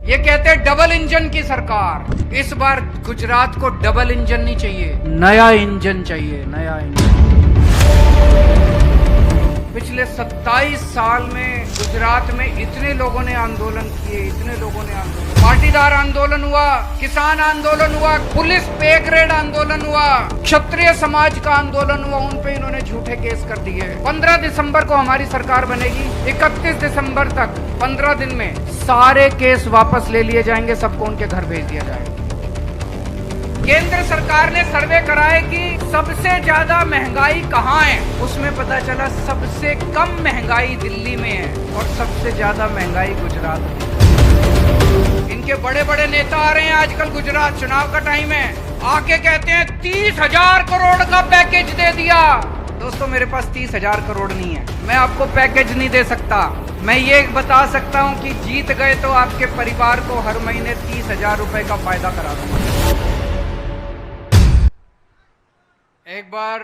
ये कहते हैं डबल इंजन की सरकार। इस बार गुजरात को डबल इंजन नहीं चाहिए, नया इंजन चाहिए, नया इंजन। पिछले 27 साल में गुजरात में इतने लोगों ने आंदोलन किए, इतने लोगों ने आंदोलन, पाटीदार आंदोलन हुआ, किसान आंदोलन हुआ, पुलिस पे ग्रेड आंदोलन हुआ, क्षत्रिय समाज का आंदोलन हुआ, उन पे इन्होंने झूठे केस कर दिए। 15 दिसंबर को हमारी सरकार बनेगी, 31 दिसंबर तक 15 दिन में सारे केस वापस ले लिए जाएंगे, सबको उनके घर भेज दिया जाएगा। केंद्र सरकार ने सर्वे कराए कि सबसे ज्यादा महंगाई कहाँ है, उसमें पता चला सबसे कम महंगाई दिल्ली में है और सबसे ज्यादा महंगाई गुजरात में। इनके बड़े बड़े नेता आ रहे हैं आजकल गुजरात, चुनाव का टाइम है, आके कहते हैं 30,000 करोड़ का पैकेज दे दिया। दोस्तों मेरे पास 30,000 करोड़ नहीं है, मैं आपको पैकेज नहीं दे सकता। मैं ये बता सकता हूँ कि जीत गए तो आपके परिवार को हर महीने 30,000 रुपए का फायदा करा दूंगा। एक बार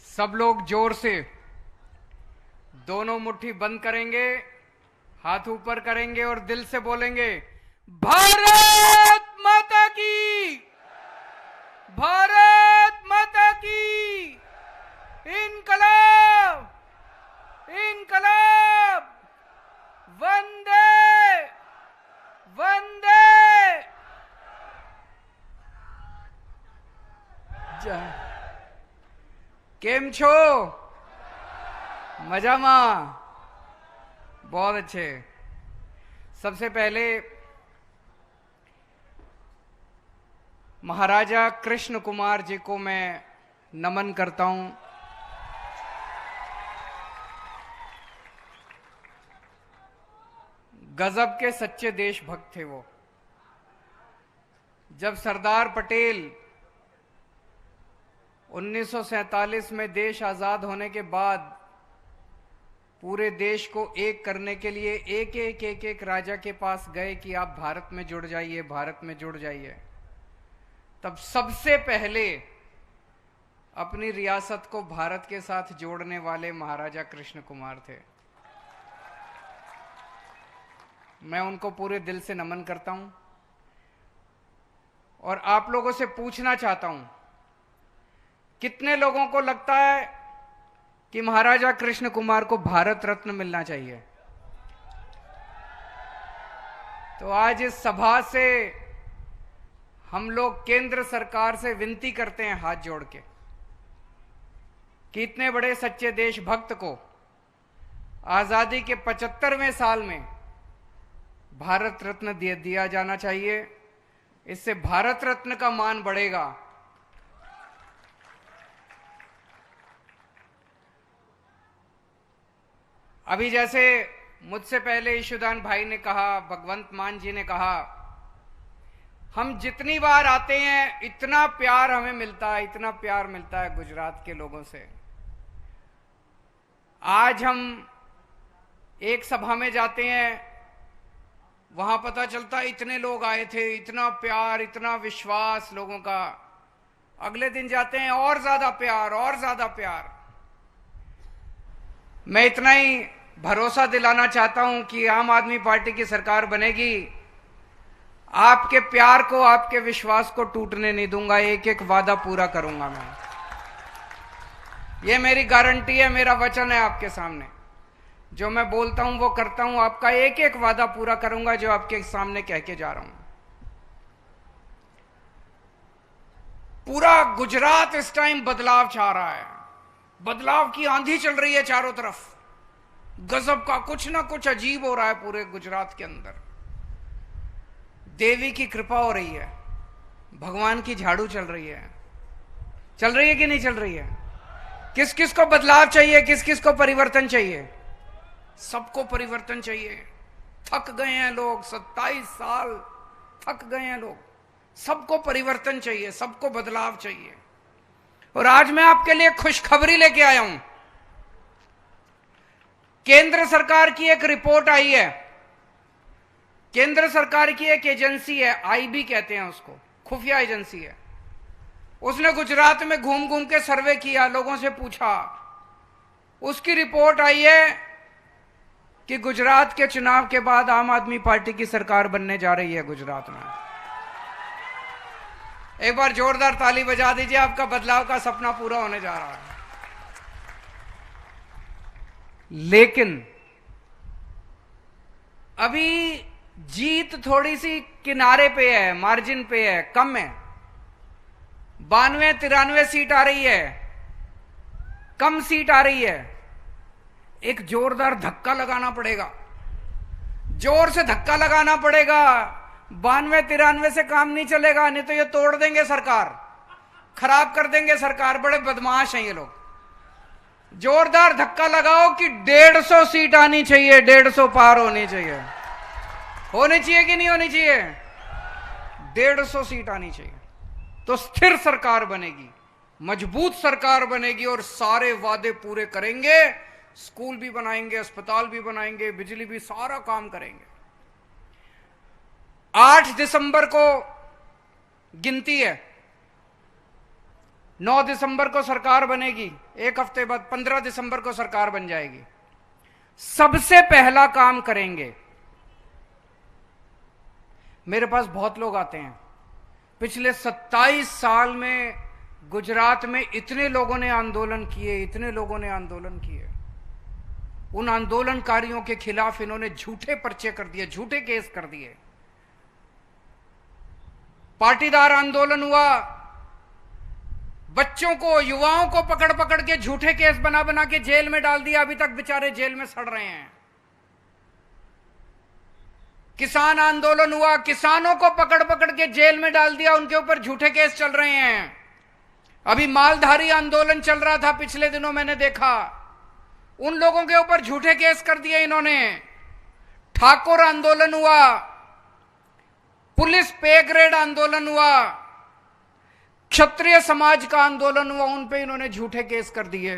सब लोग जोर से दोनों मुट्ठी बंद करेंगे, हाथ ऊपर करेंगे और दिल से बोलेंगे, भारत माता की, भारत माता की, इनकलाब, इनकलाब, वंदे वंदे। केम छो? मजामा? बहुत अच्छे। सबसे पहले महाराजा कृष्ण कुमार जी को मैं नमन करता हूं। गजब के सच्चे देशभक्त थे वो। जब सरदार पटेल 1947 में देश आजाद होने के बाद पूरे देश को एक करने के लिए एक राजा के पास गए कि आप भारत में जुड़ जाइए, भारत में जुड़ जाइए, तब सबसे पहले अपनी रियासत को भारत के साथ जोड़ने वाले महाराजा कृष्ण कुमार थे। मैं उनको पूरे दिल से नमन करता हूं और आप लोगों से पूछना चाहता हूं, कितने लोगों को लगता है कि महाराजा कृष्ण कुमार को भारत रत्न मिलना चाहिए? तो आज इस सभा से हम लोग केंद्र सरकार से विनती करते हैं हाथ जोड़ के कि इतने बड़े सच्चे देशभक्त को आजादी के 75वें साल में भारत रत्न दिया जाना चाहिए। इससे भारत रत्न का मान बढ़ेगा। अभी जैसे मुझसे पहले ईशुदान भाई ने कहा, भगवंत मान जी ने कहा, हम जितनी बार आते हैं इतना प्यार हमें मिलता है, इतना प्यार मिलता है गुजरात के लोगों से। आज हम एक सभा में जाते हैं, वहां पता चलता है इतने लोग आए थे, इतना प्यार, इतना विश्वास लोगों का। अगले दिन जाते हैं और ज्यादा प्यार, और ज्यादा प्यार। मैं इतना ही भरोसा दिलाना चाहता हूं कि आम आदमी पार्टी की सरकार बनेगी, आपके प्यार को, आपके विश्वास को टूटने नहीं दूंगा, एक एक वादा पूरा करूंगा मैं। ये मेरी गारंटी है, मेरा वचन है आपके सामने। जो मैं बोलता हूं वो करता हूं, आपका एक एक वादा पूरा करूंगा जो आपके सामने कह के जा रहा हूं। पूरा गुजरात इस टाइम बदलाव चाह रहा है, बदलाव की आंधी चल रही है चारों तरफ। गजब का कुछ ना कुछ अजीब हो रहा है पूरे गुजरात के अंदर। देवी की कृपा हो रही है, भगवान की झाड़ू चल रही है। चल रही है कि नहीं चल रही है? किस किस को बदलाव चाहिए, किस किस को परिवर्तन चाहिए? सबको परिवर्तन चाहिए। थक गए हैं लोग, 27 साल थक गए हैं लोग। सबको परिवर्तन चाहिए, सबको बदलाव चाहिए। और आज मैं आपके लिए खुशखबरी लेके आया हूं। केंद्र सरकार की एक रिपोर्ट आई है। केंद्र सरकार की एक एजेंसी है, आईबी कहते हैं उसको, खुफिया एजेंसी है। उसने गुजरात में घूम घूम के सर्वे किया, लोगों से पूछा। उसकी रिपोर्ट आई है कि गुजरात के चुनाव के बाद आम आदमी पार्टी की सरकार बनने जा रही है गुजरात में। एक बार जोरदार ताली बजा दीजिए, आपका बदलाव का सपना पूरा होने जा रहा है। लेकिन अभी जीत थोड़ी सी किनारे पे है, मार्जिन पे है, कम है। 92-93 सीट आ रही है, कम सीट आ रही है। एक जोरदार धक्का लगाना पड़ेगा, जोर से धक्का लगाना पड़ेगा। 92-93 से काम नहीं चलेगा, नहीं तो ये तोड़ देंगे सरकार, खराब कर देंगे सरकार। बड़े बदमाश हैं ये लोग। जोरदार धक्का लगाओ कि 150 सीट आनी चाहिए, 150 पार होनी चाहिए। होनी चाहिए कि नहीं होनी चाहिए? 150 सीट आनी चाहिए, तो स्थिर सरकार बनेगी, मजबूत सरकार बनेगी और सारे वादे पूरे करेंगे। स्कूल भी बनाएंगे, अस्पताल भी बनाएंगे, बिजली भी, सारा काम करेंगे। 8 दिसंबर को गिनती है, 9 दिसंबर को सरकार बनेगी, एक हफ्ते बाद 15 दिसंबर को सरकार बन जाएगी। सबसे पहला काम करेंगे, मेरे पास बहुत लोग आते हैं, पिछले 27 साल में गुजरात में इतने लोगों ने आंदोलन किए, इतने लोगों ने आंदोलन किए। उन आंदोलनकारियों के खिलाफ इन्होंने झूठे पर्चे कर दिए, झूठे केस कर दिए। पाटीदार आंदोलन हुआ, बच्चों को, युवाओं को पकड़ पकड़ के झूठे केस बना बना के जेल में डाल दिया, अभी तक बेचारे जेल में सड़ रहे हैं। किसान आंदोलन हुआ, किसानों को पकड़ पकड़ के जेल में डाल दिया, उनके ऊपर झूठे केस चल रहे हैं। अभी मालधारी आंदोलन चल रहा था पिछले दिनों, मैंने देखा, उन लोगों के ऊपर झूठे केस कर दिए इन्होंने। ठाकुर आंदोलन हुआ, पुलिस पे ग्रेड आंदोलन हुआ, क्षत्रिय समाज का आंदोलन हुआ, उन पे इन्होंने झूठे केस कर दिए।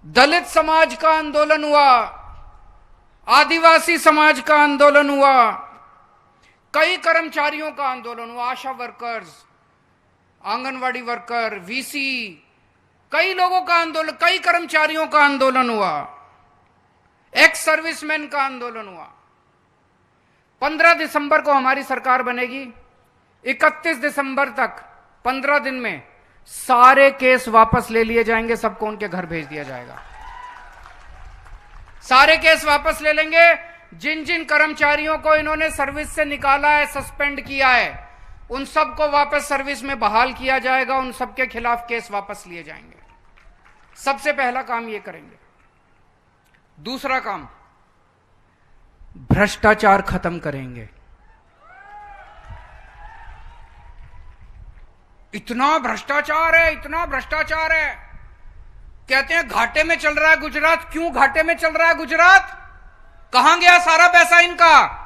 दलित समाज का आंदोलन हुआ, आदिवासी समाज का आंदोलन हुआ, कई कर्मचारियों का आंदोलन हुआ, आशा वर्कर्स, आंगनवाड़ी वर्कर, वीसी, कई लोगों का आंदोलन, कई कर्मचारियों का आंदोलन हुआ, एक्स सर्विसमैन का आंदोलन हुआ। 15 दिसंबर को हमारी सरकार बनेगी, 31 दिसंबर तक 15 दिन में सारे केस वापस ले लिए जाएंगे, सबको उनके घर भेज दिया जाएगा। सारे केस वापस ले लेंगे। जिन जिन कर्मचारियों को इन्होंने सर्विस से निकाला है, सस्पेंड किया है, उन सबको वापस सर्विस में बहाल किया जाएगा, उन सबके खिलाफ केस वापस लिए जाएंगे। सबसे पहला काम ये करेंगे। दूसरा काम, भ्रष्टाचार खत्म करेंगे। इतना भ्रष्टाचार है, इतना भ्रष्टाचार है, कहते हैं घाटे में चल रहा है गुजरात। क्यों घाटे में चल रहा है गुजरात? कहां गया सारा पैसा इनका?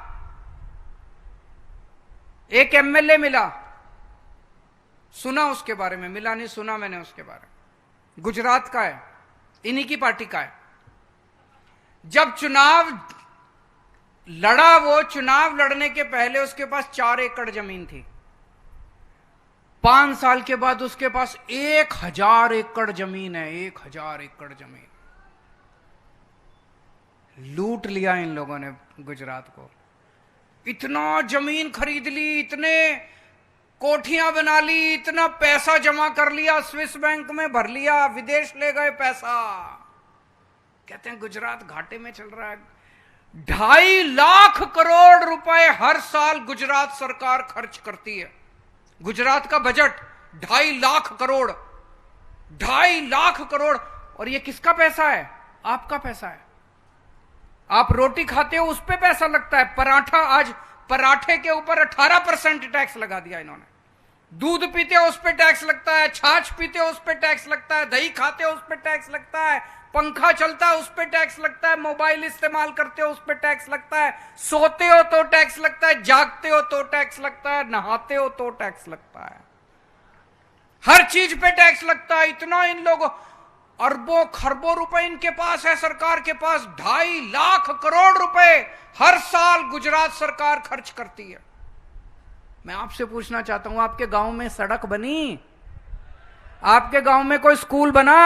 एक एमएलए मिला, सुना उसके बारे में, मिला नहीं, सुना मैंने उसके बारे में। गुजरात का है, इन्हीं की पार्टी का है। जब चुनाव लड़ा, वो चुनाव लड़ने के पहले उसके पास 4 एकड़ जमीन थी। 5 साल के बाद उसके पास 1000 एकड़ जमीन है, 1000 एकड़ जमीन। लूट लिया इन लोगों ने गुजरात को। इतना जमीन खरीद ली, इतने कोठियां बना ली, इतना पैसा जमा कर लिया, स्विस बैंक में भर लिया, विदेश ले गए पैसा। कहते हैं गुजरात घाटे में चल रहा है। 2.5 लाख करोड़ रुपए हर साल गुजरात सरकार खर्च करती है। गुजरात का बजट 2.5 लाख करोड़, 2.5 लाख करोड़। और ये किसका पैसा है? आपका पैसा है। आप रोटी खाते हो, उस पे पैसा लगता है। पराठा, आज पराठे के ऊपर 18% टैक्स लगा दिया इन्होंने। दूध पीते हो उस पे टैक्स लगता है, छाछ पीते हो उस पे टैक्स लगता है, दही खाते हो उस पे टैक्स लगता है, पंखा चलता है उस पे टैक्स लगता है, मोबाइल इस्तेमाल करते हो उस पे टैक्स लगता है, सोते हो तो टैक्स लगता है, जागते हो तो टैक्स लगता है, नहाते हो तो टैक्स लगता है, हर चीज पे टैक्स लगता है। इतना इन लोगों, अरबों खरबों रुपए इनके पास है, सरकार के पास। 2.5 लाख करोड़ रुपए हर साल गुजरात सरकार खर्च करती है। मैं आपसे पूछना चाहता हूं, आपके गांव में सड़क बनी? आपके गांव में कोई स्कूल बना?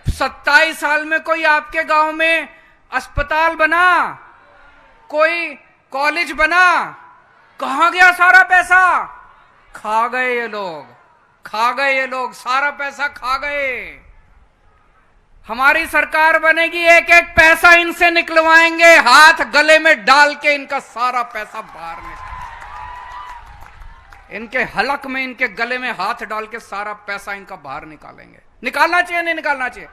27 साल में कोई आपके गांव में अस्पताल बना, कोई कॉलेज बना? कहां गया सारा पैसा? खा गए ये लोग, खा गए ये लोग, सारा पैसा खा गए। हमारी सरकार बनेगी, एक एक पैसा इनसे निकलवाएंगे, हाथ गले में डाल के इनका सारा पैसा बाहर निकाल, इनके हलक में, इनके गले में हाथ डाल के सारा पैसा इनका बाहर निकालेंगे। निकालना चाहिए नहीं निकालना चाहिए?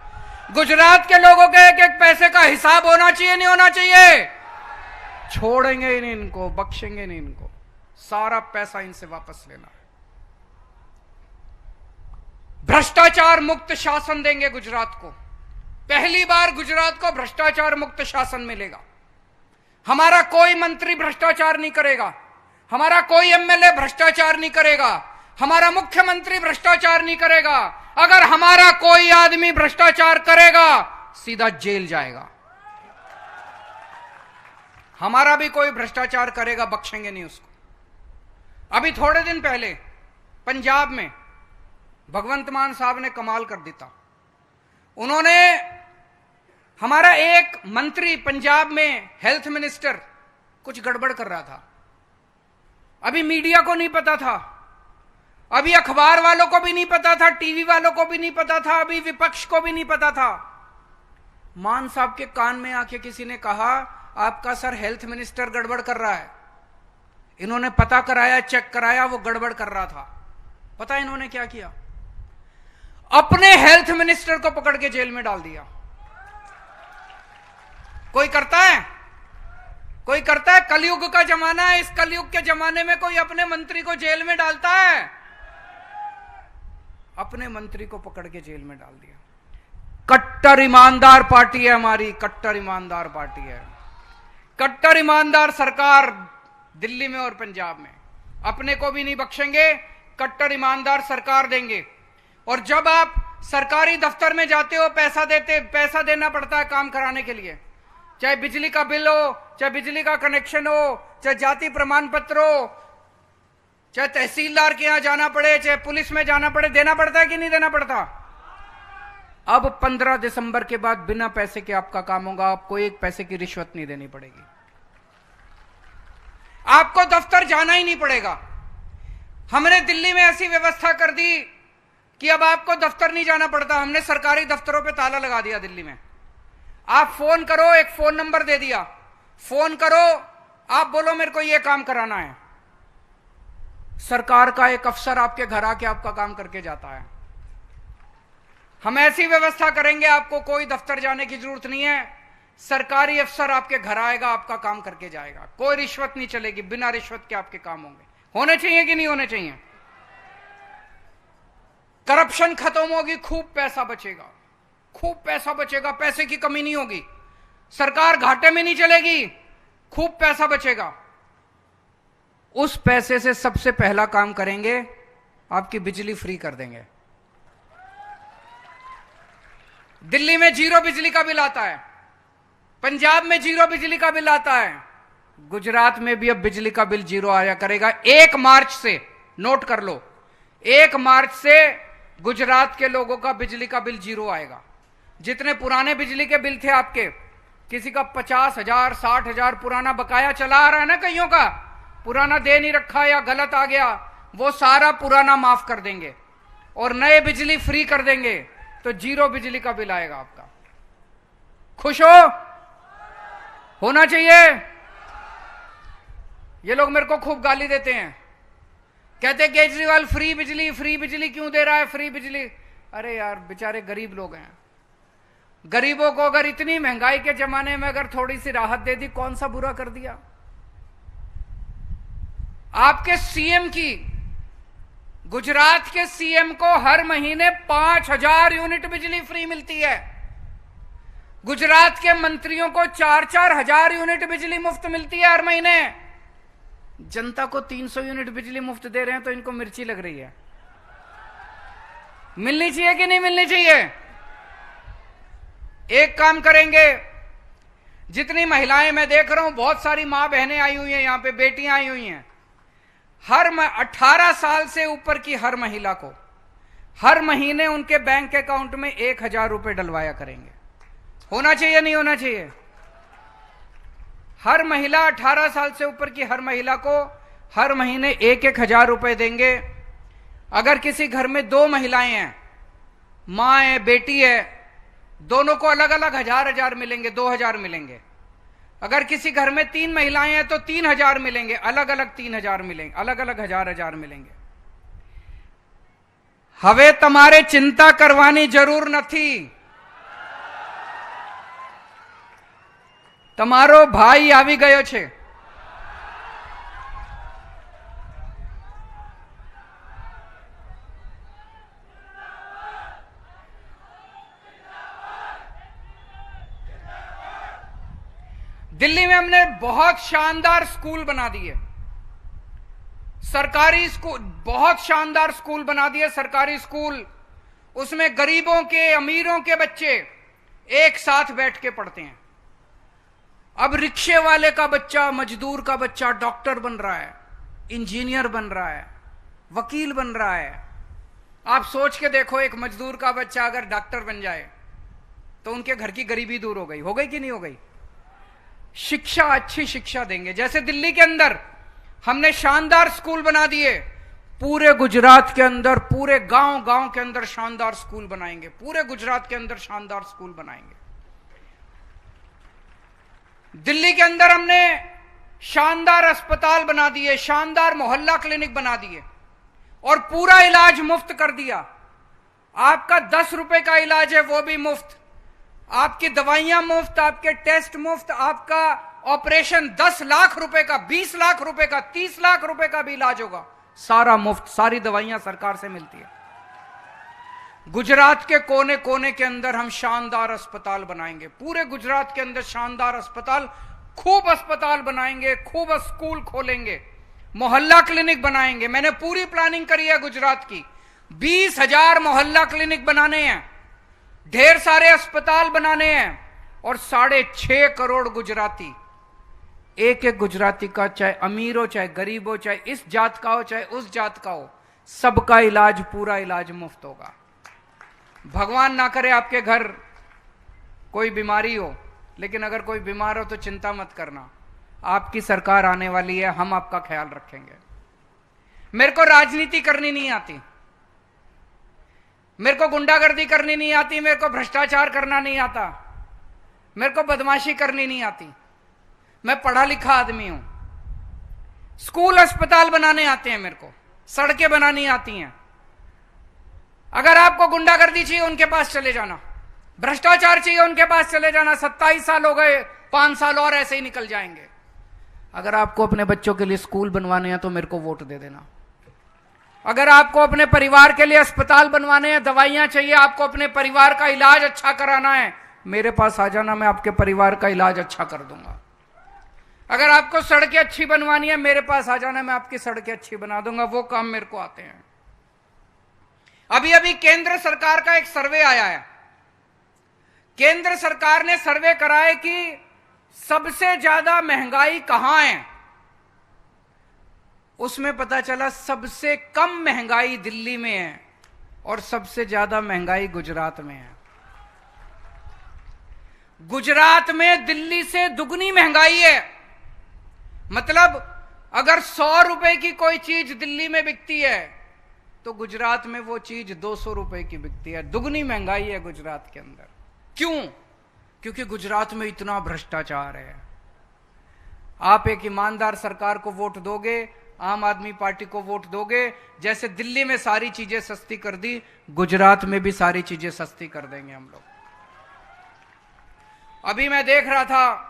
गुजरात के लोगों के एक एक पैसे का हिसाब होना चाहिए नहीं होना चाहिए? छोड़ेंगे ही नहीं इनको, बख्शेंगे नहीं इनको, सारा पैसा इनसे वापस लेना है। भ्रष्टाचार मुक्त शासन देंगे गुजरात को। पहली बार गुजरात को भ्रष्टाचार मुक्त शासन मिलेगा। हमारा कोई मंत्री भ्रष्टाचार नहीं करेगा, हमारा कोई एमएलए भ्रष्टाचार नहीं करेगा, हमारा मुख्यमंत्री भ्रष्टाचार नहीं करेगा। अगर हमारा कोई आदमी भ्रष्टाचार करेगा सीधा जेल जाएगा। हमारा भी कोई भ्रष्टाचार करेगा, बख्शेंगे नहीं उसको। अभी थोड़े दिन पहले पंजाब में भगवंत मान साहब ने कमाल कर दिया। उन्होंने, हमारा एक मंत्री पंजाब में हेल्थ मिनिस्टर कुछ गड़बड़ कर रहा था, अभी मीडिया को नहीं पता था, अभी अखबार वालों को भी नहीं पता था, टीवी वालों को भी नहीं पता था, अभी विपक्ष को भी नहीं पता था। मान साहब के कान में आके किसी ने कहा, आपका सर हेल्थ मिनिस्टर गड़बड़ कर रहा है। इन्होंने पता कराया, चेक कराया, वो गड़बड़ कर रहा था। पता है इन्होंने क्या किया? अपने हेल्थ मिनिस्टर को पकड़ के जेल में डाल दिया। कोई करता है? कोई करता है? कलयुग का जमाना है, इस कलयुग के जमाने में कोई अपने मंत्री को जेल में डालता है? अपने मंत्री को पकड़ के जेल में डाल दिया। कट्टर ईमानदार पार्टी है हमारी, कट्टर ईमानदार पार्टी है, कट्टर ईमानदार सरकार दिल्ली में और पंजाब में। अपने को भी नहीं बख्शेंगे, कट्टर ईमानदार सरकार देंगे। और जब आप सरकारी दफ्तर में जाते हो, पैसा देना पड़ता है काम कराने के लिए, चाहे बिजली का बिल हो, चाहे बिजली का कनेक्शन हो, चाहे जाति प्रमाण पत्र हो, चाहे तहसीलदार के यहां जाना पड़े, चाहे पुलिस में जाना पड़े, देना पड़ता है कि नहीं देना पड़ता? अब 15 दिसंबर के बाद बिना पैसे के आपका काम होगा, आपको एक पैसे की रिश्वत नहीं देनी पड़ेगी, आपको दफ्तर जाना ही नहीं पड़ेगा। हमने दिल्ली में ऐसी व्यवस्था कर दी कि अब आपको दफ्तर नहीं जाना पड़ता। हमने सरकारी दफ्तरों पे ताला लगा दिया दिल्ली में। आप फोन करो, एक फोन नंबर दे दिया, फोन करो, आप बोलो मेरे को ये काम कराना है, सरकार का एक अफसर आपके घर आके आपका काम करके जाता है। हम ऐसी व्यवस्था करेंगे, आपको कोई दफ्तर जाने की जरूरत नहीं है, सरकारी अफसर आपके घर आएगा, आपका काम करके जाएगा। कोई रिश्वत नहीं चलेगी, बिना रिश्वत के आपके काम होंगे। होने चाहिए कि नहीं होने चाहिए? करप्शन खत्म होगी, खूब पैसा बचेगा, खूब पैसा बचेगा, पैसे की कमी नहीं होगी, सरकार घाटे में नहीं चलेगी, खूब पैसा बचेगा। उस पैसे से सबसे पहला काम करेंगे, आपकी बिजली फ्री कर देंगे। दिल्ली में 0 बिजली का बिल आता है, पंजाब में 0 बिजली का बिल आता है, गुजरात में भी अब बिजली का बिल 0 आया करेगा। 1 मार्च से, नोट कर लो, 1 मार्च से गुजरात के लोगों का बिजली का बिल 0 आएगा। जितने पुराने बिजली के बिल थे आपके, किसी का 50,000 60,000 पुराना बकाया चला आ रहा है ना, कईयों का पुराना दे नहीं रखा या गलत आ गया, वो सारा पुराना माफ कर देंगे और नए बिजली फ्री कर देंगे, तो 0 बिजली का बिल आएगा आपका। खुश हो? होना चाहिए। ये लोग मेरे को खूब गाली देते हैं, कहते केजरीवाल फ्री बिजली क्यों दे रहा है, फ्री बिजली। अरे यार, बेचारे गरीब लोग हैं, गरीबों को अगर इतनी महंगाई के जमाने में अगर थोड़ी सी राहत दे दी, कौन सा बुरा कर दिया? आपके सीएम की, गुजरात के सीएम को हर महीने 5,000 यूनिट बिजली फ्री मिलती है। गुजरात के मंत्रियों को 4-4 हजार यूनिट बिजली मुफ्त मिलती है हर महीने। जनता को 300 यूनिट बिजली मुफ्त दे रहे हैं तो इनको मिर्ची लग रही है। मिलनी चाहिए कि नहीं मिलनी चाहिए? एक काम करेंगे, जितनी महिलाएं मैं देख रहा हूं, बहुत सारी मां बहनें आई हुई हैं, यहां पे बेटियां आई हुई हैं, हर 18 साल से ऊपर की हर महिला को हर महीने उनके बैंक अकाउंट में 1,000 रुपए डलवाया करेंगे। होना चाहिए नहीं होना चाहिए? हर महिला 18 साल से ऊपर की हर महिला को हर महीने 1,000 रुपए देंगे। अगर किसी घर में 2 महिलाएं हैं, मां है, बेटी है, दोनों को अलग अलग 1,000 मिलेंगे, 2,000 मिलेंगे। अगर किसी घर में 3 महिलाएं हैं तो 3,000 मिलेंगे, अलग अलग 3,000 मिलेंगे, अलग अलग 1,000 मिलेंगे। हवे तमारे चिंता करवानी जरूर नहीं। तमारो भाई आवी गयो छे। दिल्ली में हमने बहुत शानदार स्कूल बना दिए, सरकारी स्कूल, बहुत शानदार स्कूल बना दिए, सरकारी स्कूल। उसमें गरीबों के, अमीरों के बच्चे एक साथ बैठ के पढ़ते हैं। अब रिक्शे वाले का बच्चा, मजदूर का बच्चा डॉक्टर बन रहा है, इंजीनियर बन रहा है, वकील बन रहा है। आप सोच के देखो, एक मजदूर का बच्चा अगर डॉक्टर बन जाए तो उनके घर की गरीबी दूर हो गई कि नहीं हो गई? शिक्षा, अच्छी शिक्षा देंगे। जैसे दिल्ली के अंदर हमने शानदार स्कूल बना दिए, पूरे गुजरात के अंदर, पूरे गांव गांव के अंदर शानदार स्कूल बनाएंगे, पूरे गुजरात के अंदर शानदार स्कूल बनाएंगे। दिल्ली के अंदर हमने शानदार अस्पताल बना दिए, शानदार मोहल्ला क्लिनिक बना दिए और पूरा इलाज मुफ्त कर दिया। आपका 10 रुपए का इलाज है वो भी मुफ्त, आपकी दवाइयां मुफ्त, आपके टेस्ट मुफ्त, आपका ऑपरेशन 10 लाख रुपए का, 20 लाख रुपए का, 30 लाख रुपए का भी इलाज होगा, सारा मुफ्त, सारी दवाइयां सरकार से मिलती है। गुजरात के कोने कोने के अंदर हम शानदार अस्पताल बनाएंगे, पूरे गुजरात के अंदर शानदार अस्पताल, खूब अस्पताल बनाएंगे, खूब स्कूल खोलेंगे, मोहल्ला क्लिनिक बनाएंगे। मैंने पूरी प्लानिंग करी है गुजरात की, 20,000 मोहल्ला क्लिनिक बनाने हैं, ढेर सारे अस्पताल बनाने हैं और 6.5 करोड़ गुजराती, एक एक गुजराती का, चाहे अमीर हो, चाहे गरीब हो, चाहे इस जात का हो, चाहे उस जात का हो, सबका इलाज, पूरा इलाज मुफ्त होगा। भगवान ना करे आपके घर कोई बीमारी हो, लेकिन अगर कोई बीमार हो तो चिंता मत करना, आपकी सरकार आने वाली है, हम आपका ख्याल रखेंगे। मेरे को राजनीति करनी नहीं आती, मेरे को गुंडागर्दी करनी नहीं आती, मेरे को भ्रष्टाचार करना नहीं आता, मेरे को बदमाशी करनी नहीं आती। मैं पढ़ा लिखा आदमी हूं। स्कूल अस्पताल बनाने आते हैं मेरे को, सड़कें बनानी आती हैं। अगर आपको गुंडागर्दी चाहिए उनके पास चले जाना, भ्रष्टाचार चाहिए उनके पास चले जाना। 27 साल हो गए, 5 साल और ऐसे ही निकल जाएंगे। अगर आपको अपने बच्चों के लिए स्कूल बनवाने हैं तो मेरे को वोट दे देना। अगर आपको अपने परिवार के लिए अस्पताल बनवाने हैं, दवाइयां चाहिए, आपको अपने परिवार का इलाज अच्छा कराना है, मेरे पास आ जाना, मैं आपके परिवार का इलाज अच्छा कर दूंगा। अगर आपको सड़कें अच्छी बनवानी है, मेरे पास आ जाना, मैं आपकी सड़कें अच्छी बना दूंगा। वो काम मेरे को आते हैं। अभी अभी केंद्र सरकार का एक सर्वे आया है, केंद्र सरकार ने सर्वे कराया कि सबसे ज्यादा महंगाई कहां है। उसमें पता चला सबसे कम महंगाई दिल्ली में है और सबसे ज्यादा महंगाई गुजरात में है। गुजरात में दिल्ली से दुगनी महंगाई है। मतलब अगर 100 रुपए की कोई चीज दिल्ली में बिकती है तो गुजरात में वो चीज 200 रुपए की बिकती है। दुगनी महंगाई है गुजरात के अंदर। क्यों? क्योंकि गुजरात में इतना भ्रष्टाचार है। आप एक ईमानदार सरकार को वोट दोगे, आम आदमी पार्टी को वोट दोगे, जैसे दिल्ली में सारी चीजें सस्ती कर दी, गुजरात में भी सारी चीजें सस्ती कर देंगे हम लोग। अभी मैं देख रहा था,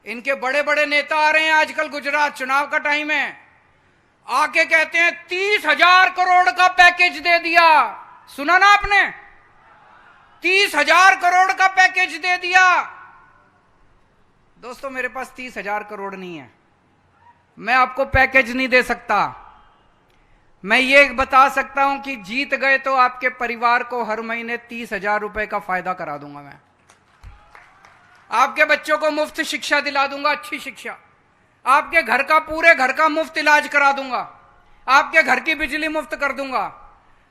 इनके बड़े बड़े नेता आ रहे हैं आजकल, गुजरात चुनाव का टाइम है, आके कहते हैं 30,000 करोड़ का पैकेज दे दिया। सुना ना आपने? 30,000 करोड़ का पैकेज दे दिया। दोस्तों मेरे पास 30,000 करोड़ नहीं है, मैं आपको पैकेज नहीं दे सकता। मैं ये बता सकता हूं कि जीत गए तो आपके परिवार को हर महीने 30,000 रुपए का फायदा करा दूंगा। मैं आपके बच्चों को मुफ्त शिक्षा दिला दूंगा, अच्छी शिक्षा। आपके घर का, पूरे घर का मुफ्त इलाज करा दूंगा। आपके घर की बिजली मुफ्त कर दूंगा।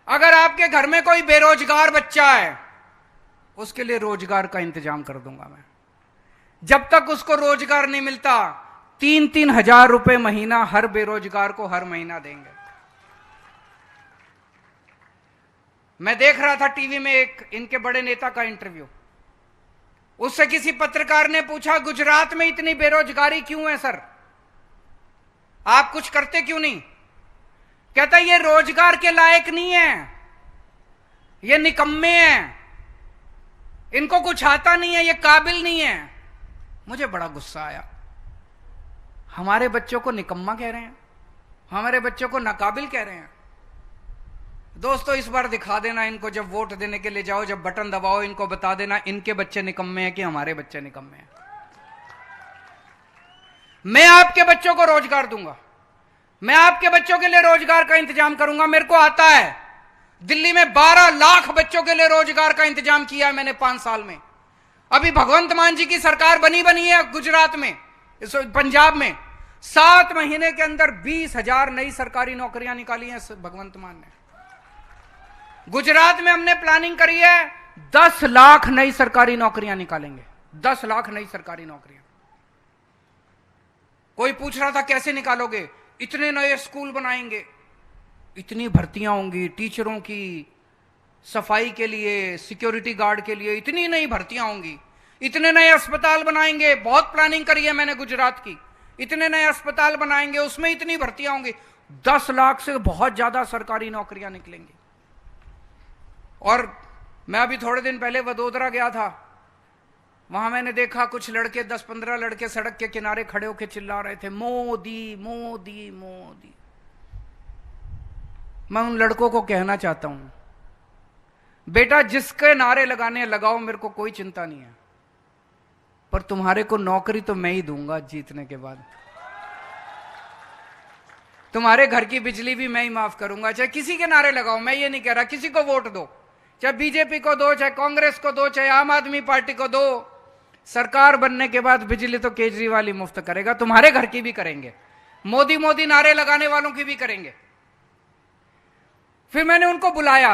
अगर आपके घर में कोई बेरोजगार बच्चा है, उसके लिए रोजगार का इंतजाम कर दूंगा मैं। जब तक उसको रोजगार नहीं मिलता, 3-3 हजार रुपए महीना हर बेरोजगार को हर महीना देंगे। मैं देख रहा था टीवी में एक इनके बड़े नेता का इंटरव्यू। उससे किसी पत्रकार ने पूछा, गुजरात में इतनी बेरोजगारी क्यों है सर, आप कुछ करते क्यों नहीं? कहता ये रोजगार के लायक नहीं है, ये निकम्मे हैं, इनको कुछ आता नहीं है, ये काबिल नहीं है। मुझे बड़ा गुस्सा आया। हमारे बच्चों को निकम्मा कह रहे हैं, हमारे बच्चों को नाकाबिल कह रहे हैं। दोस्तों, इस बार दिखा देना इनको, जब वोट देने के लिए जाओ, जब बटन दबाओ, इनको बता देना इनके बच्चे निकम्मे हैं कि हमारे बच्चे निकम्मे हैं। मैं आपके बच्चों को रोजगार दूंगा, मैं आपके बच्चों के लिए रोजगार का इंतजाम करूंगा। मेरे को आता है, दिल्ली में 12 लाख बच्चों के लिए रोजगार का इंतजाम किया है मैंने 5 साल में। अभी भगवंत मान जी की सरकार बनी है गुजरात में, पंजाब में 7 महीने के अंदर 20,000 नई सरकारी नौकरियां निकाली हैं भगवंत मान ने। गुजरात में हमने प्लानिंग करी है 10 लाख नई सरकारी नौकरियां निकालेंगे, 10 लाख नई सरकारी नौकरियां। कोई पूछ रहा था कैसे निकालोगे? इतने नए स्कूल बनाएंगे, इतनी भर्तियां होंगी टीचरों की, सफाई के लिए, सिक्योरिटी गार्ड के लिए इतनी नई भर्तियां होंगी, इतने नए अस्पताल बनाएंगे। बहुत प्लानिंग करी है मैंने गुजरात की, इतने नए अस्पताल बनाएंगे, उसमें इतनी भर्तियां होंगी। 10 लाख से बहुत ज्यादा सरकारी नौकरियां निकलेंगी। और मैं अभी थोड़े दिन पहले वडोदरा गया था, वहां मैंने देखा कुछ लड़के, 10-15 लड़के सड़क के किनारे खड़े होकर चिल्ला रहे थे, मोदी मोदी मोदी। मैं उन लड़कों को कहना चाहता हूं, बेटा जिसके नारे लगाने लगाओ, मेरे को कोई चिंता नहीं है, पर तुम्हारे को नौकरी तो मैं ही दूंगा जीतने के बाद। तुम्हारे घर की बिजली भी मैं ही माफ करूंगा। चाहे किसी के नारे लगाओ, मैं ये नहीं कह रहा किसी को वोट दो, चाहे बीजेपी को दो, चाहे कांग्रेस को दो, चाहे आम आदमी पार्टी को दो। सरकार बनने के बाद बिजली तो केजरीवाल ही मुफ्त करेगा, तुम्हारे घर की भी करेंगे, मोदी मोदी नारे लगाने वालों की भी करेंगे। फिर मैंने उनको बुलाया,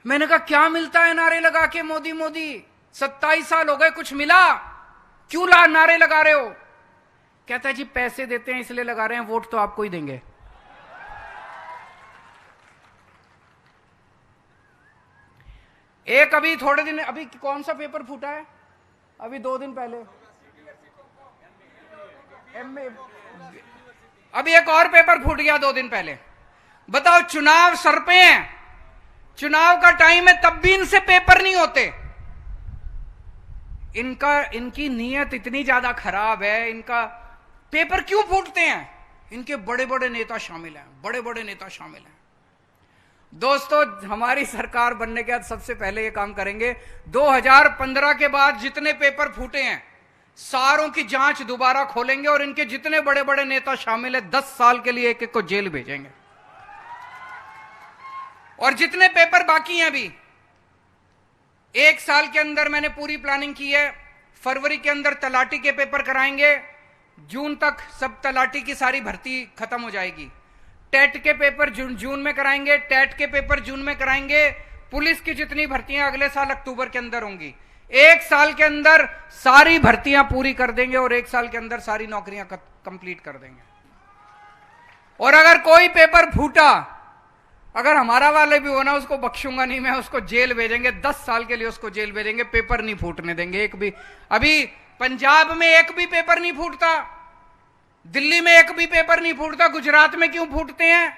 मैंने कहा क्या मिलता है नारे लगा के मोदी मोदी? 27 साल हो गए, कुछ मिला? क्यों नारे लगा रहे हो? कहता है जी पैसे देते हैं इसलिए लगा रहे हैं, वोट तो आपको ही देंगे। एक अभी थोड़े दिन, अभी कौन सा पेपर फूटा है? अभी 2 दिन पहले अभी एक और पेपर फूट गया 2 दिन पहले। बताओ, चुनाव सर पे हैं, चुनाव का टाइम है, तब भी इनसे पेपर नहीं होते। इनकी नीयत इतनी ज्यादा खराब है, इनका पेपर क्यों फूटते हैं? इनके बड़े बड़े नेता शामिल हैं, बड़े बड़े नेता शामिल हैं। दोस्तों, हमारी सरकार बनने के बाद सबसे पहले ये काम करेंगे, 2015 के बाद जितने पेपर फूटे हैं सारों की जांच दोबारा खोलेंगे और इनके जितने बड़े बड़े नेता शामिल हैं 10 साल के लिए एक एक को जेल भेजेंगे। और जितने पेपर बाकी हैं अभी, 1 साल के अंदर मैंने पूरी प्लानिंग की है। फरवरी के अंदर तलाटी के पेपर कराएंगे, जून तक सब तलाटी की सारी भर्ती खत्म हो जाएगी। टेट के पेपर जून में कराएंगे, टेट के पेपर जून में कराएंगे। पुलिस की जितनी भर्तियां अगले साल अक्टूबर के अंदर होंगी। 1 साल के अंदर सारी भर्तियां पूरी कर देंगे और 1 साल के अंदर सारी नौकरियां कंप्लीट कर देंगे। और अगर कोई पेपर फूटा, अगर हमारा वाले भी होना, उसको बख्शूंगा नहीं मैं, उसको जेल भेजेंगे, 10 साल के लिए उसको जेल भेजेंगे, पेपर नहीं फूटने देंगे एक भी। अभी पंजाब में एक भी पेपर नहीं फूटता, दिल्ली में एक भी पेपर नहीं फूटता, गुजरात में क्यों फूटते हैं?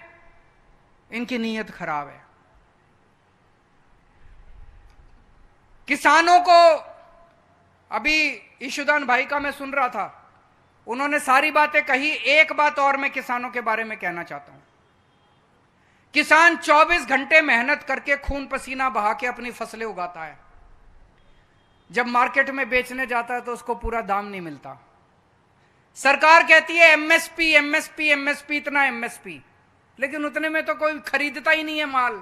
इनकी नीयत खराब है। किसानों को, अभी ईशुदान भाई का मैं सुन रहा था, उन्होंने सारी बातें कही। एक बात और मैं किसानों के बारे में कहना चाहता हूं। किसान 24 घंटे मेहनत करके खून पसीना बहा के अपनी फसलें उगाता है। जब मार्केट में बेचने जाता है तो उसको पूरा दाम नहीं मिलता। सरकार कहती है एमएसपी एमएसपी एमएसपी, इतना एमएसपी, लेकिन उतने में तो कोई खरीदता ही नहीं है माल।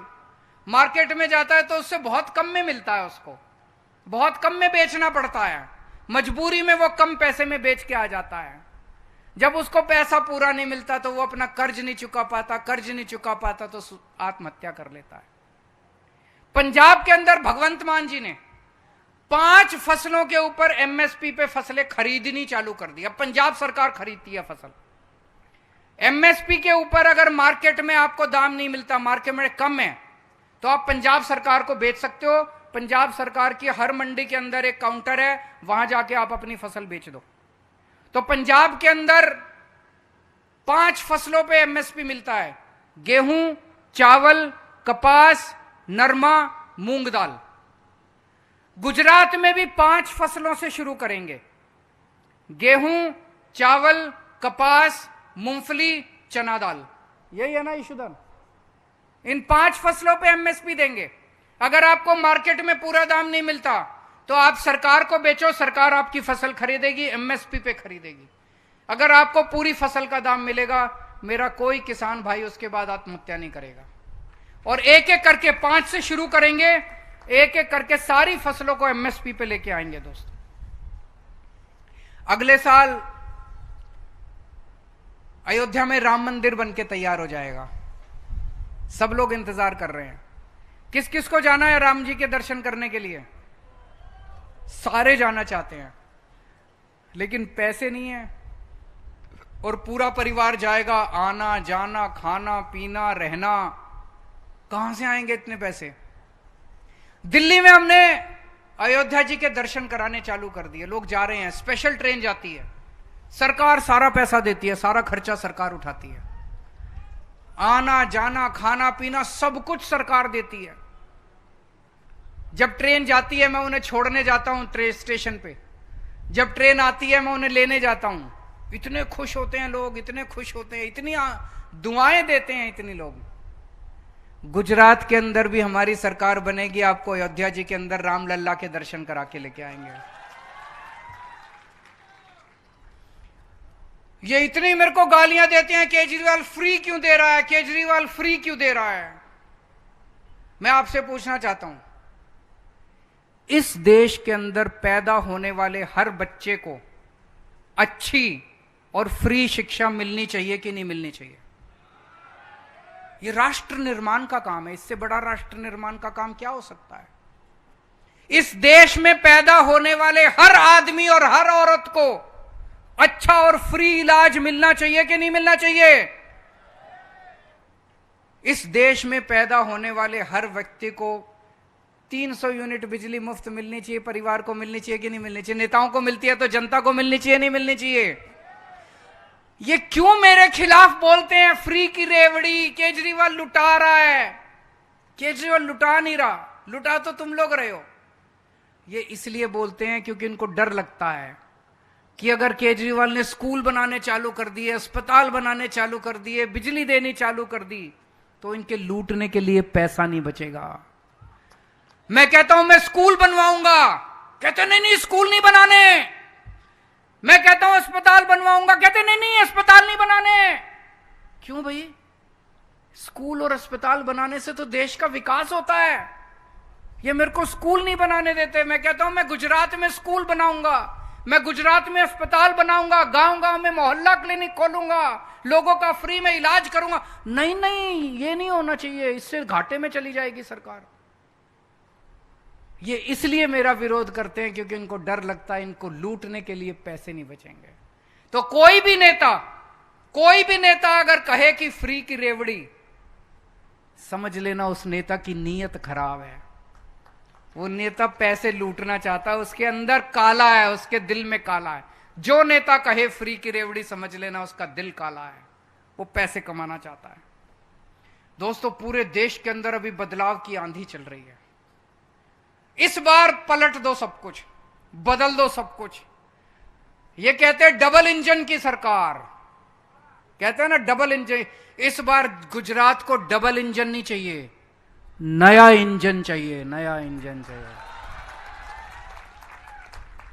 मार्केट में जाता है तो उससे बहुत कम में मिलता है, उसको बहुत कम में बेचना पड़ता है, मजबूरी में वो कम पैसे में बेच के आ जाता है। जब उसको पैसा पूरा नहीं मिलता तो वो अपना कर्ज नहीं चुका पाता, कर्ज नहीं चुका पाता तो आत्महत्या कर लेता है। पंजाब के अंदर भगवंत मान जी ने 5 फसलों के ऊपर एमएसपी पे फसलें खरीदनी चालू कर दी। अब पंजाब सरकार खरीदती है फसल। एमएसपी के ऊपर अगर मार्केट में आपको दाम नहीं मिलता, मार्केट में कम है, तो आप पंजाब सरकार को बेच सकते हो। पंजाब सरकार की हर मंडी के अंदर एक काउंटर है, वहां जाके आप अपनी फसल बेच दो। तो पंजाब के अंदर 5 फसलों पे एमएसपी मिलता है, गेहूं, चावल, कपास, नरमा, मूंग दाल। गुजरात में भी 5 फसलों से शुरू करेंगे, गेहूं, चावल, कपास, मूंगफली, चना दाल। यही है ना इशूधन? इन 5 फसलों पे एमएसपी देंगे। अगर आपको मार्केट में पूरा दाम नहीं मिलता तो आप सरकार को बेचो, सरकार आपकी फसल खरीदेगी, एमएसपी पे खरीदेगी। अगर आपको पूरी फसल का दाम मिलेगा, मेरा कोई किसान भाई उसके बाद आत्महत्या नहीं करेगा। और एक एक करके 5 से शुरू करेंगे, एक एक करके सारी फसलों को एमएसपी पे लेके आएंगे। दोस्तों, अगले साल अयोध्या में राम मंदिर बनके तैयार हो जाएगा। सब लोग इंतजार कर रहे हैं। किस किस को जाना है राम जी के दर्शन करने के लिए? सारे जाना चाहते हैं, लेकिन पैसे नहीं है। और पूरा परिवार जाएगा, आना जाना, खाना पीना, रहना, कहां से आएंगे इतने पैसे? दिल्ली में हमने अयोध्या जी के दर्शन कराने चालू कर दिए। लोग जा रहे हैं, स्पेशल ट्रेन जाती है, सरकार सारा पैसा देती है, सारा खर्चा सरकार उठाती है। आना जाना, खाना पीना, सब कुछ सरकार देती है। जब ट्रेन जाती है मैं उन्हें छोड़ने जाता हूं ट्रेन स्टेशन पे, जब ट्रेन आती है मैं उन्हें लेने जाता हूं। इतने खुश होते हैं लोग, इतने खुश होते हैं, इतनी दुआएं देते हैं इतनी लोग। गुजरात के अंदर भी हमारी सरकार बनेगी, आपको अयोध्या जी के अंदर रामलल्ला के दर्शन करा के लेके आएंगे। ये इतनी मेरे को गालियां देते हैं, केजरीवाल फ्री क्यों दे रहा है, केजरीवाल फ्री क्यों दे रहा है। मैं आपसे पूछना चाहता हूं, इस देश के अंदर पैदा होने वाले हर बच्चे को अच्छी और फ्री शिक्षा मिलनी चाहिए कि नहीं मिलनी चाहिए? ये राष्ट्र निर्माण का काम है। इससे बड़ा राष्ट्र निर्माण का काम क्या हो सकता है? इस देश में पैदा होने वाले हर आदमी और हर औरत को अच्छा और फ्री इलाज मिलना चाहिए कि नहीं मिलना चाहिए? इस देश में पैदा होने वाले हर व्यक्ति को 300 यूनिट बिजली मुफ्त मिलनी चाहिए, परिवार को मिलनी चाहिए कि नहीं मिलनी चाहिए? नेताओं को मिलती है तो जनता को मिलनी चाहिए नहीं मिलनी चाहिए? ये क्यों मेरे खिलाफ बोलते हैं फ्री की रेवड़ी, केजरीवाल लुटा रहा है? केजरीवाल लुटा नहीं रहा, लुटा तो तुम लोग रहे हो। ये इसलिए बोलते हैं क्योंकि इनको डर लगता है कि अगर केजरीवाल ने स्कूल बनाने चालू कर दिए, अस्पताल बनाने चालू कर दिए, बिजली देनी चालू कर दी, तो इनके लूटने के लिए पैसा नहीं बचेगा। मैं कहता हूं मैं स्कूल बनवाऊंगा, कहते नहीं नहीं स्कूल नहीं बनाने। मैं कहता हूं अस्पताल बनवाऊंगा, कहते नहीं नहीं अस्पताल नहीं बनाने। क्यों भाई? स्कूल और अस्पताल बनाने से तो देश का विकास होता है। ये मेरे को स्कूल नहीं बनाने देते। मैं कहता हूं मैं गुजरात में स्कूल बनाऊंगा, मैं गुजरात में अस्पताल बनाऊंगा, गांव गांव में मोहल्ला क्लिनिक खोलूंगा, लोगों का फ्री में इलाज करूंगा। नहीं नहीं, ये नहीं होना चाहिए, इससे घाटे में चली जाएगी सरकार। ये इसलिए मेरा विरोध करते हैं क्योंकि इनको डर लगता है इनको लूटने के लिए पैसे नहीं बचेंगे। तो कोई भी नेता अगर कहे कि फ्री की रेवड़ी, समझ लेना उस नेता की नीयत खराब है। वो नेता पैसे लूटना चाहता है, उसके अंदर काला है, उसके दिल में काला है। जो नेता कहे फ्री की रेवड़ी, समझ लेना उसका दिल काला है, वो पैसे कमाना चाहता है। दोस्तों, पूरे देश के अंदर अभी बदलाव की आंधी चल रही है। इस बार पलट दो सब कुछ, बदल दो सब कुछ। ये कहते हैं डबल इंजन की सरकार, कहते हैं ना डबल इंजन। इस बार गुजरात को डबल इंजन नहीं चाहिए, नया इंजन चाहिए, नया इंजन चाहिए।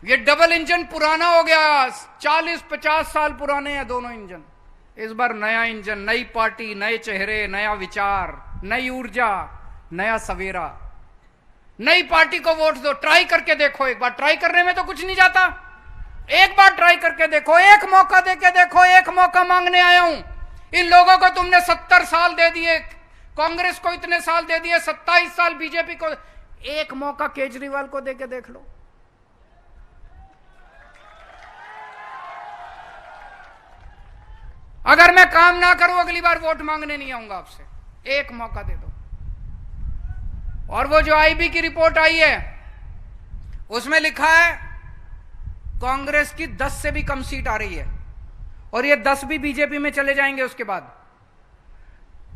ये डबल इंजन पुराना हो गया, 40-50 साल पुराने हैं दोनों इंजन। इस बार नया इंजन, नई पार्टी, नए चेहरे, नया विचार, नई ऊर्जा, नया सवेरा। नई पार्टी को वोट दो, ट्राई करके देखो एक बार। ट्राई करने में तो कुछ नहीं जाता, एक बार ट्राई करके देखो, एक मौका देके देखो। एक मौका मांगने आया हूं। इन लोगों को तुमने 70 साल दे दिए, कांग्रेस को इतने साल दे दिए, 27 साल बीजेपी को। एक मौका केजरीवाल को देके देख लो। अगर मैं काम ना करूं अगली बार वोट मांगने नहीं आऊंगा आपसे। एक मौका दे दो। और वो जो आईबी की रिपोर्ट आई है उसमें लिखा है कांग्रेस की 10 से भी कम सीट आ रही है और ये 10 भी बीजेपी में चले जाएंगे। उसके बाद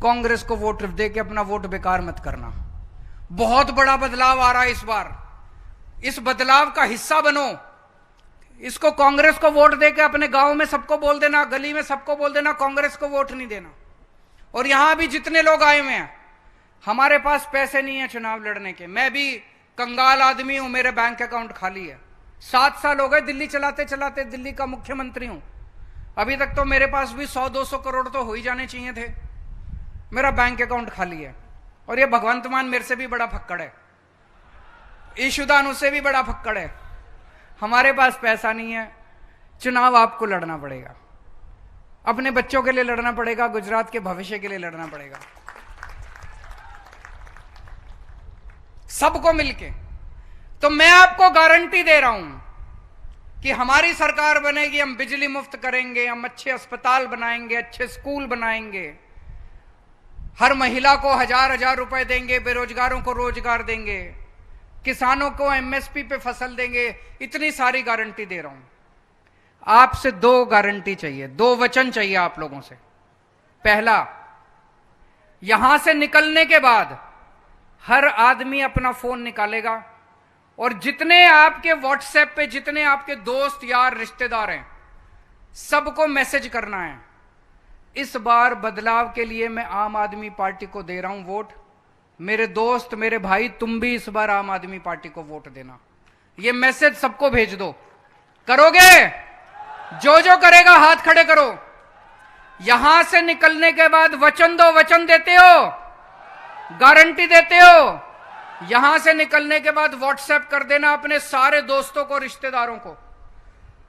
कांग्रेस को वोट देके अपना वोट बेकार मत करना। बहुत बड़ा बदलाव आ रहा है इस बार। इस बदलाव का हिस्सा बनो। इसको कांग्रेस को वोट देके अपने गांव में सबको बोल देना, गली में सबको बोल देना कांग्रेस को वोट नहीं देना। और यहां भी जितने लोग आए हुए हैं, हमारे पास पैसे नहीं है चुनाव लड़ने के। मैं भी कंगाल आदमी हूं, मेरे बैंक अकाउंट खाली है। 7 साल हो गए दिल्ली चलाते चलाते, दिल्ली का मुख्यमंत्री हूं। अभी तक तो मेरे पास भी 100-200 करोड़ तो हो ही जाने चाहिए थे। मेरा बैंक अकाउंट खाली है। और ये भगवंत मान मेरे से भी बड़ा फक्कड़ है, ईशुदान उससे भी बड़ा फक्कड़ है। हमारे पास पैसा नहीं है। चुनाव आपको लड़ना पड़ेगा, अपने बच्चों के लिए लड़ना पड़ेगा, गुजरात के भविष्य के लिए लड़ना पड़ेगा, सबको मिलके। तो मैं आपको गारंटी दे रहा हूं कि हमारी सरकार बनेगी, हम बिजली मुफ्त करेंगे, हम अच्छे अस्पताल बनाएंगे, अच्छे स्कूल बनाएंगे, हर महिला को 1000-1000 रुपए देंगे, बेरोजगारों को रोजगार देंगे, किसानों को एमएसपी पे फसल देंगे। इतनी सारी गारंटी दे रहा हूं। आपसे 2 गारंटी चाहिए, 2 वचन चाहिए आप लोगों से। पहला, यहां से निकलने के बाद हर आदमी अपना फोन निकालेगा और जितने आपके व्हाट्सएप पे जितने आपके दोस्त यार रिश्तेदार हैं सबको मैसेज करना है, इस बार बदलाव के लिए मैं आम आदमी पार्टी को दे रहा हूं वोट। मेरे दोस्त, मेरे भाई, तुम भी इस बार आम आदमी पार्टी को वोट देना। ये मैसेज सबको भेज दो। करोगे? जो जो करेगा हाथ खड़े करो। यहां से निकलने के बाद वचन दो। वचन देते हो? गारंटी देते हो? यहां से निकलने के बाद व्हाट्सएप कर देना अपने सारे दोस्तों को, रिश्तेदारों को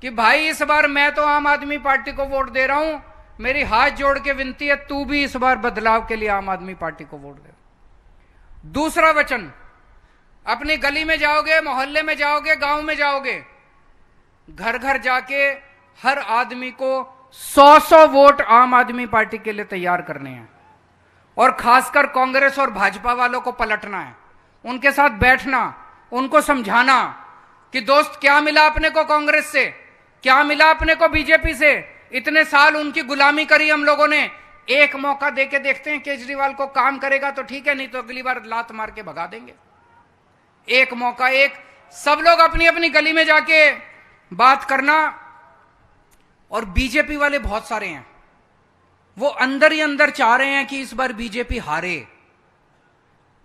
कि भाई इस बार मैं तो आम आदमी पार्टी को वोट दे रहा हूं, मेरी हाथ जोड़ के विनती है तू भी इस बार बदलाव के लिए आम आदमी पार्टी को वोट दे। दूसरा वचन, अपनी गली में जाओगे, मोहल्ले में जाओगे, गांव में जाओगे, घर घर जाके हर आदमी को 100-100 वोट आम आदमी पार्टी के लिए तैयार करने हैं। और खासकर कांग्रेस और भाजपा वालों को पलटना है, उनके साथ बैठना, उनको समझाना कि दोस्त क्या मिला अपने को कांग्रेस से, क्या मिला अपने को बीजेपी से। इतने साल उनकी गुलामी करी हम लोगों ने। एक मौका देके देखते हैं केजरीवाल को, काम करेगा तो ठीक है, नहीं तो अगली बार लात मार के भगा देंगे। एक मौका, एक सब लोग अपनी अपनी गली में जाके बात करना। और बीजेपी वाले बहुत सारे हैं, वो अंदर ही अंदर चाह रहे हैं कि इस बार बीजेपी हारे।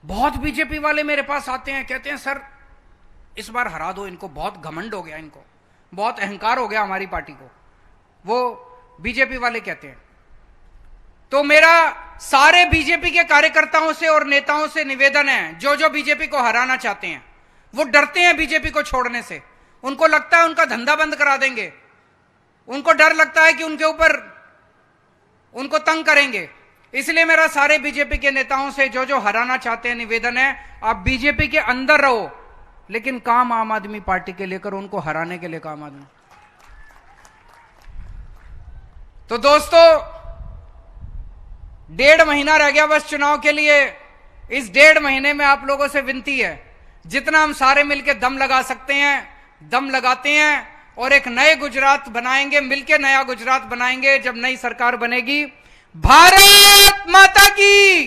बहुत बीजेपी वाले मेरे पास आते हैं, कहते हैं सर इस बार हरा दो इनको, बहुत घमंड हो गया इनको, बहुत अहंकार हो गया हमारी पार्टी को, वो बीजेपी वाले कहते हैं। तो मेरा सारे बीजेपी के कार्यकर्ताओं से और नेताओं से निवेदन है, जो जो बीजेपी को हराना चाहते हैं वो डरते हैं बीजेपी को छोड़ने से। उनको लगता है उनका धंधा बंद करा देंगे, उनको डर लगता है कि उनके ऊपर उनको तंग करेंगे। इसलिए मेरा सारे बीजेपी के नेताओं से, जो जो हराना चाहते हैं, निवेदन है आप बीजेपी के अंदर रहो लेकिन काम आम आदमी पार्टी के लिए करो, उनको हराने के लिए काम आदमी। तो दोस्तों 1.5 महीना रह गया बस चुनाव के लिए। इस 1.5 महीने में आप लोगों से विनती है, जितना हम सारे मिलकर दम लगा सकते हैं दम लगाते हैं और एक नए गुजरात बनाएंगे, मिलकर नया गुजरात बनाएंगे जब नई सरकार बनेगी। भारत माता की